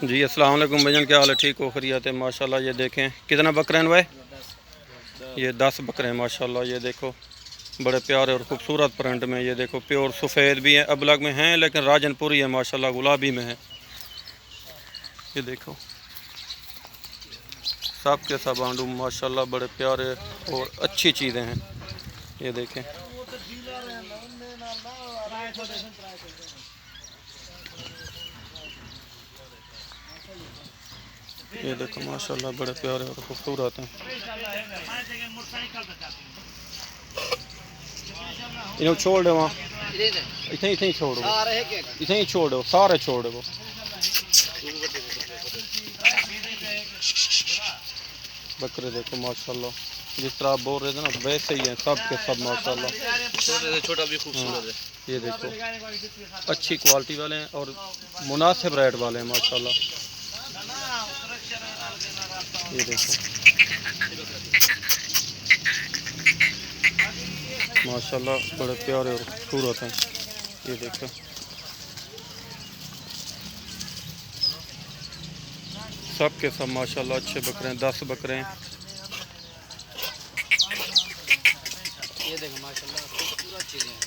जी अस्सलाम वालेकुम भाईजान, क्या हाल है? ठीक हो? खैरियत है माशाल्लाह। ये देखें कितना बकरे हैं भाई? ये 10 बकरे हैं माशाल्लाह। ये देखो बड़े प्यारे और ख़ूबसूरत प्रिंट में। ये देखो प्योर सफ़ेद भी हैं, अबलग में हैं, लेकिन राजनपुरी है माशाल्लाह, गुलाबी में है। ये देखो सब के सब आंडू माशाल्लाह बड़े प्यारे और अच्छी चीज़ें हैं। ये देखें ये देखो माशाल्लाह बड़े प्यारे और खूबसूरत हैं। इन्हें छोड़ दो, वहाँ इतने ही छोड़ दो, इतने ही छोड़ दो, सारे छोड़ दो। बकरे देखो माशाल्लाह, जिस तरह आप बोल रहे थे ना वैसे ही हैं सब के सब माशाल्लाह। छोटा भी खूबसूरत है। ये देखो अच्छी क्वालिटी वाले हैं और मुनासिब रेट वाले हैं माशाल्लाह। ये देखो माशाल्लाह बड़े प्यारे और खूबसूरत हैं। ये देखो सब के सब माशाल्लाह अच्छे बकरे हैं, 10 बकरे हैं। ये देखो माशाल्लाह खूबसूरत चीजें हैं।